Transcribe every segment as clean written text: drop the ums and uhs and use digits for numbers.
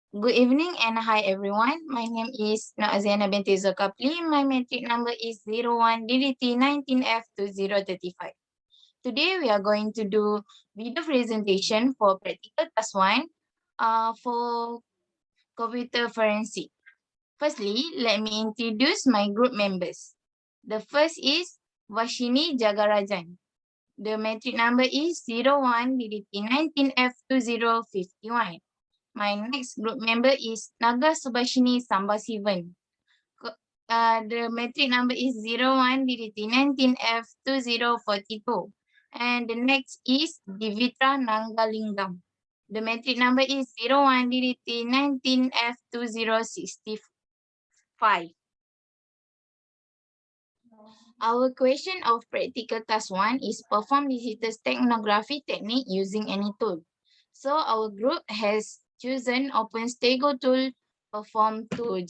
Good evening and hi everyone. My name is Naziana binti Zulkifli. My metric number is 01DDT19F2035. Today we are going to do video presentation for practical task 1 for computer forensic. Firstly, let me introduce my group members. The first is Vashini Jagarajan. The metric number is 01DDT19F2051. My next group member is Naga Subhashini Sambasivan. The metric number is 01DDT19F2042. And the next is Divitra Nangalingam. The metric number is 01DDT19F2065. Our question of practical task 1 is perform digital steganography technique using any tool. So our group has chosen OpenStego tool perform to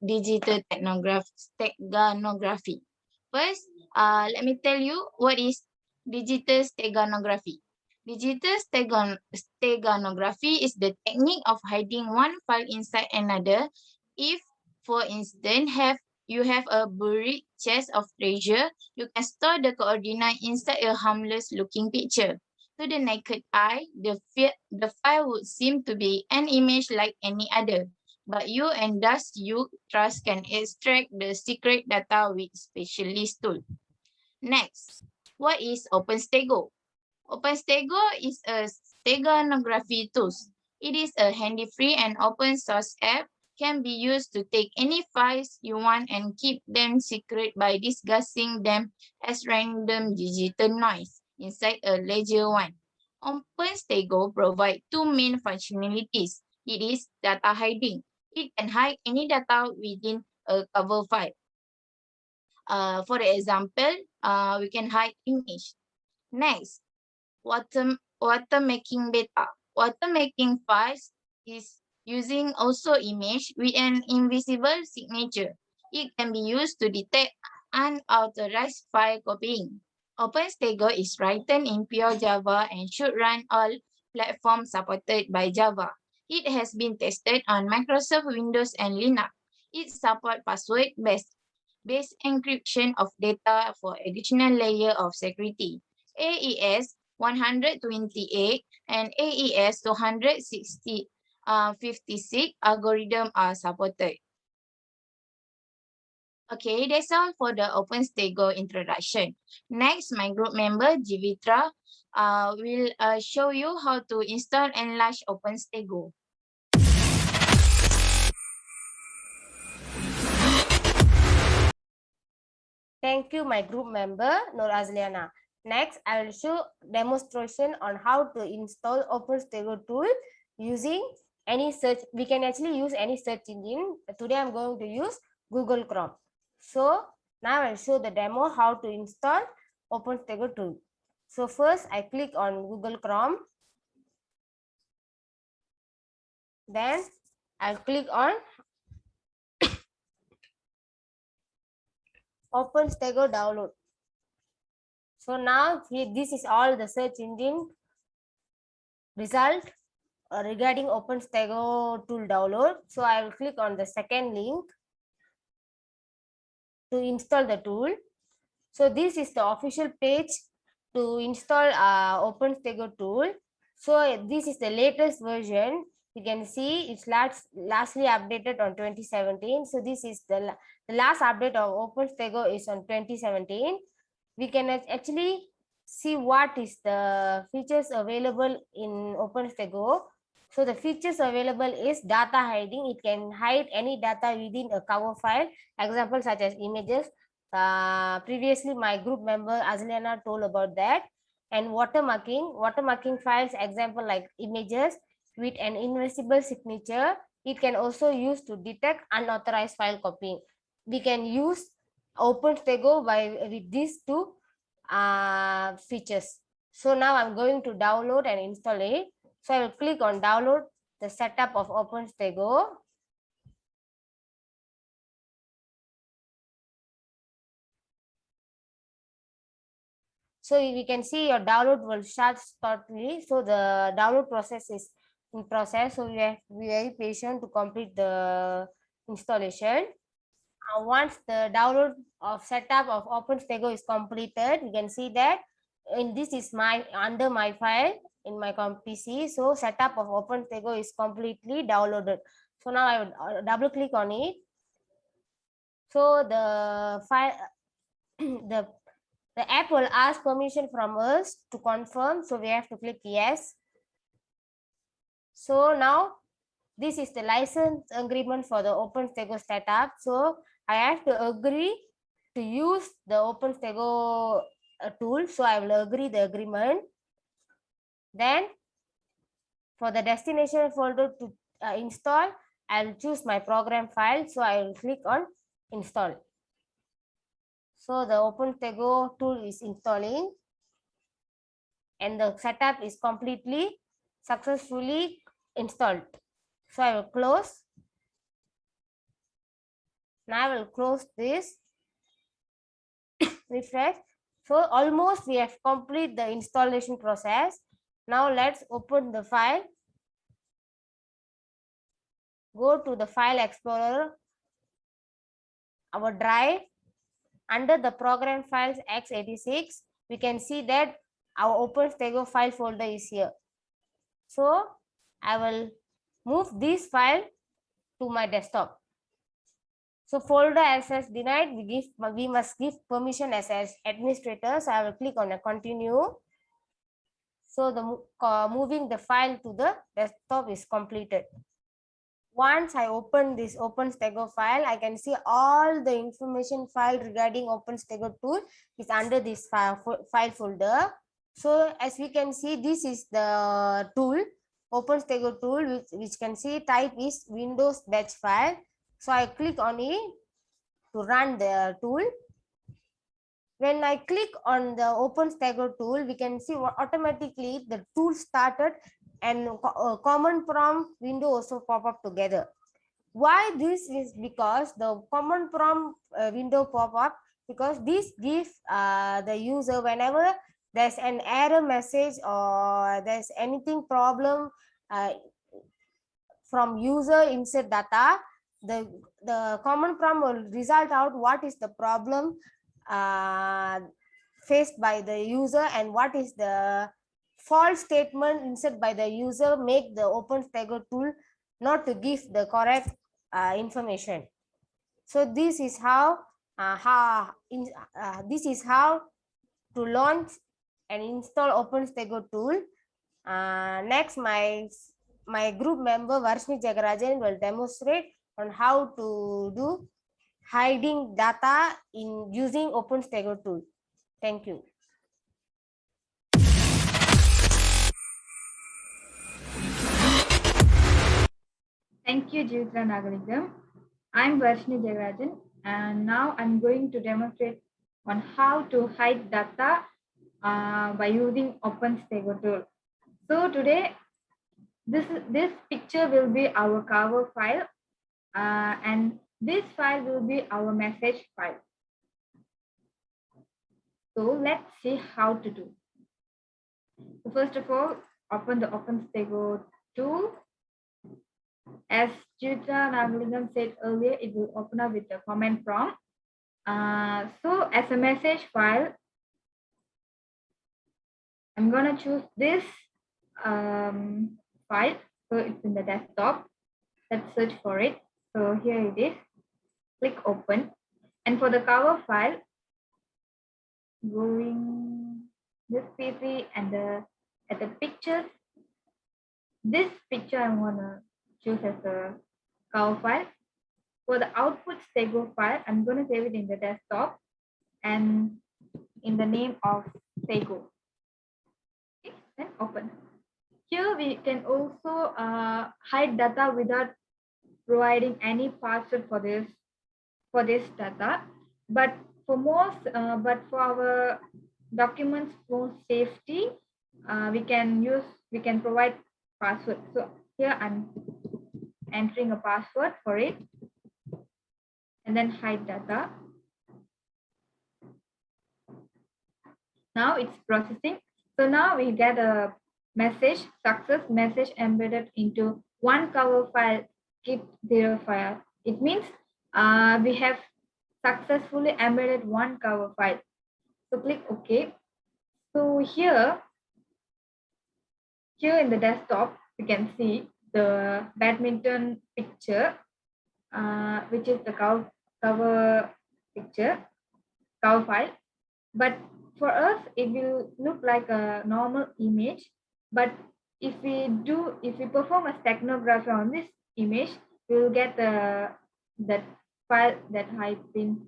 digital steganography. First, let me tell you what is digital steganography. Digital steganography is the technique of hiding one file inside another. If, for instance, you have a buried chest of treasure, you can store the coordinate inside a harmless looking picture. To the naked eye, the file would seem to be an image like any other, but you and thus you trust can extract the secret data with specialist tool. Next, what is OpenStego? OpenStego is a steganography tool. It is a handy-free and open source app, can be used to take any files you want and keep them secret by disguising them as random digital noise inside a ledger one. OpenStego provides two main functionalities. It is data hiding. It can hide any data within a cover file. For example, we can hide image. Next, watermarking data. Watermarking files is using also image with an invisible signature. It can be used to detect unauthorized file copying. OpenStego is written in pure Java and should run all platforms supported by Java. It has been tested on Microsoft Windows and Linux. It supports password-based encryption of data for additional layer of security. AES 128 and AES 256 algorithm are supported. Okay, that's all for the OpenStego introduction. Next, my group member, Jivitra, will show you how to install and launch OpenStego. Thank you, my group member, Nur Azliana. Next, I will show demonstration on how to install OpenStego tool using any search. We can actually use any search engine. Today, I'm going to use Google Chrome. So, now I'll show the demo how to install OpenStego tool. So, first, I click on Google Chrome. Then, I'll click on OpenStego download. So now this is all the search engine result regarding OpenStego tool download. So I will click on the second link to install the tool. So this is the official page to install OpenStego tool. So this is the latest version. You can see it's lastly updated on 2017. So this is the last update of OpenStego is on 2017. We can actually see what is the features available in OpenStego. So the features available is data hiding. It can hide any data within a cover file, example such as images. Previously, my group member Azliana told about that. And watermarking files, example like images with an invisible signature. It can also use to detect unauthorized file copying. We can use OpenStego with these two features. So now I'm going to download and install it. So I will click on download the setup of OpenStego. So we can see your download will start shortly. So the download process is in process, so we have to be very patient to complete the installation. Once the download of setup of OpenStego is completed, you can see that in this is my under my file in my PC. So setup of OpenStego is completely downloaded. So now I would double click on it. So the file, the app will ask permission from us to confirm. So we have to click yes. So now this is the license agreement for the OpenStego setup. So I have to agree to use the OpenStego tool. So I will agree the agreement. Then for the destination folder to install, I will choose my program file. So I will click on install. So the OpenStego tool is installing and the setup is completely successfully installed. So I will close. Now I will close this, refresh. So almost we have completed the installation process. Now let's open the file. Go to the file explorer, our drive. Under the program files x86, we can see that our OpenStego file folder is here. So I will move this file to my desktop. So folder access denied, we must give permission as administrator. So I will click on a continue. So the moving the file to the desktop is completed. Once I open this OpenStego file, I can see all the information file regarding OpenStego tool is under this file folder. So as we can see, this is the tool, OpenStego tool, which can see type is Windows batch file. So I click on it to run the tool. When I click on the OpenStego tool, we can see automatically the tool started and command prompt window also pop up together. Why this is because the command prompt window pop up, because this gives the user whenever there's an error message or there's anything problem from user insert data, the command prompt will result out what is the problem faced by the user and what is the false statement insert by the user, make the OpenStego tool not to give the correct information. So this is how this is how to launch and install OpenStego tool. Next, my group member Varshni Jagarajan will demonstrate on how to do hiding data in using OpenStego tool. Thank you. Thank you, Jivitra Nagalingam. I'm Varshni Jagarajan, and now I'm going to demonstrate on how to hide data by using OpenStego tool. So today, this picture will be our cover file, and this file will be our message file. So let's see how to do. So first of all, open the OpenStego tool. As Jivitra Nagalingam said earlier, it will open up with the command prompt. So as a message file, I'm gonna choose this file. So it's in the desktop. Let's search for it. So here it is. Click open. And for the cover file, going this PC and at the pictures, this picture I'm gonna choose as a cover file. For the output Stego file, I'm gonna save it in the desktop and in the name of Stego. Okay, then open. Here we can also hide data without providing any password for this data. But for for our documents for safety, we can provide password. So here I'm entering a password for it, and then hide data. Now it's processing. So now we get a message, success message embedded into one cover file, keep 0 file. It means we have successfully embedded one cover file. So click OK. So here in the desktop, you can see the badminton picture, which is the cover picture, cover file. But for us, it will look like a normal image. But if we perform a steganography on this image, we will get that file that has been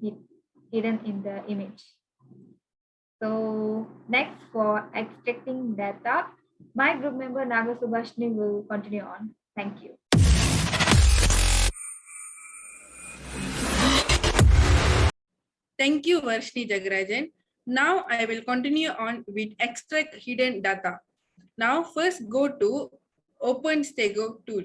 hidden in the image. So next, for extracting data, my group member Naga Subhashni will continue on. Thank you. Thank you, Varshni Jagarajan. Now I will continue on with extract hidden data. Now first go to OpenStego tool.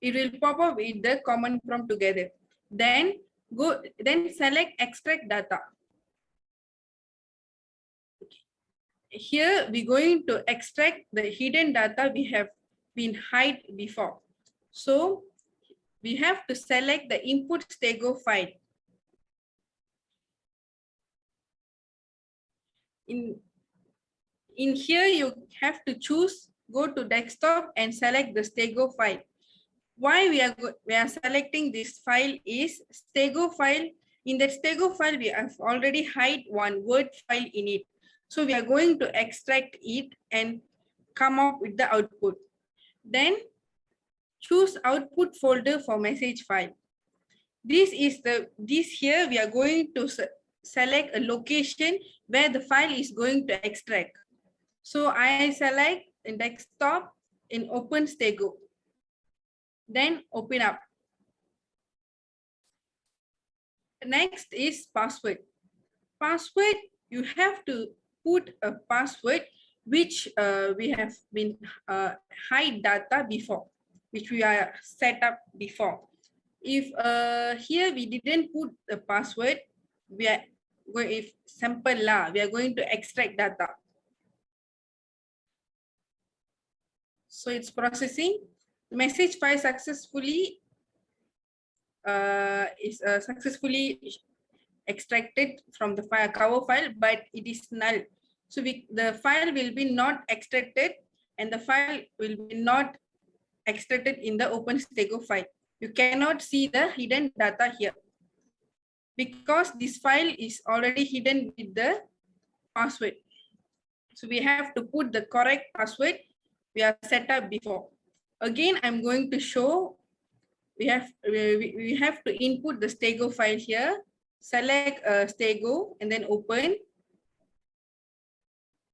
It will pop up with the command prompt together. Then select extract data. Here we're going to extract the hidden data we have been hide before. So we have to select the input stego file. In here you have to choose, go to desktop and select the stego file. Why we are selecting this file is stego file. In that stego file we have already hide one word file in it. So we are going to extract it and come up with the output. Then choose output folder for message file. This here we are going to select a location where the file is going to extract. So I select in desktop in OpenStego. Then open up. Next is password. Password, you have to put a password which we have been hide data before, which we are set up before. If here we didn't put the password, we are going, if sample la, we are going to extract data. So it's processing. The message file successfully is successfully extracted from the file cover file, but it is null. So the file will be not extracted and the file will be not extracted in the OpenStego file. You cannot see the hidden data here because this file is already hidden with the password. So we have to put the correct password we are set up before. Again, I'm going to show we have to input the stego file here. Select stego and then open.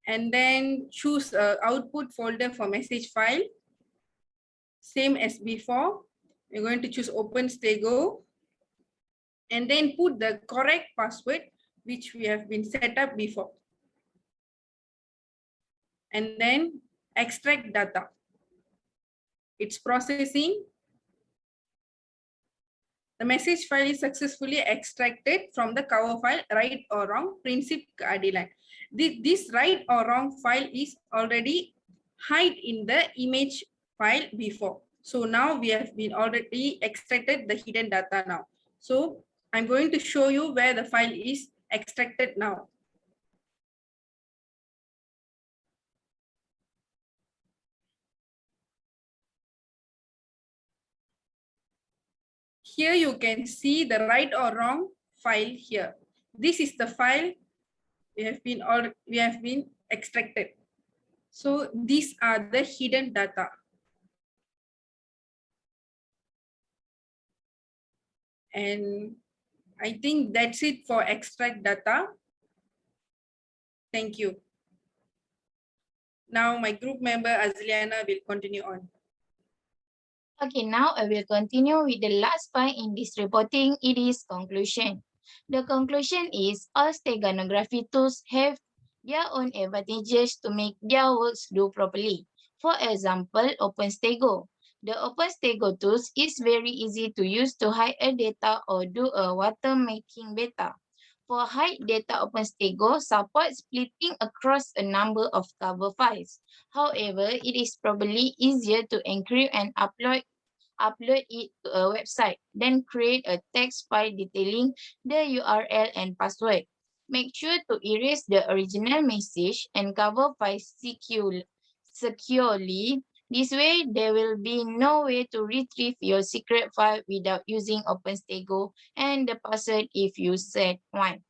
And then choose output folder for message file. Same as before. We're going to choose OpenStego. And then put the correct password which we have been set up before. And then extract data. It's processing. The message file is successfully extracted from the cover file, right or wrong, Prinsip Keadilan. This right or wrong file is already hide in the image file before. So now we have been already extracted the hidden data now. So I'm going to show you where the file is extracted now. Here you can see the right or wrong file here. This is the file we have been extracted. So these are the hidden data. And I think that's it for extract data. Thank you. Now my group member Azliana will continue on. Okay, now I will continue with the last point in this reporting. It is conclusion. The conclusion is all steganography tools have their own advantages to make their works do properly. For example, OpenStego. The OpenStego tools is very easy to use to hide a data or do a watermarking beta. For high data OpenStego supports splitting across a number of cover files. However, it is probably easier to encrypt and upload it to a website, then create a text file detailing the URL and password. Make sure to erase the original message and cover files securely. This way, there will be no way to retrieve your secret file without using OpenStego and the password if you set one.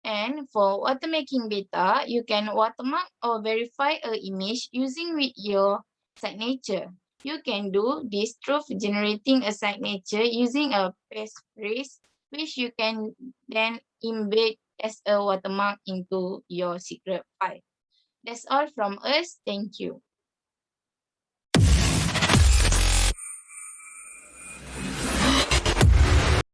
And for watermarking beta, you can watermark or verify an image using with your signature. You can do this through generating a signature using a passphrase, which you can then embed as a watermark into your secret file. That's all from us. Thank you.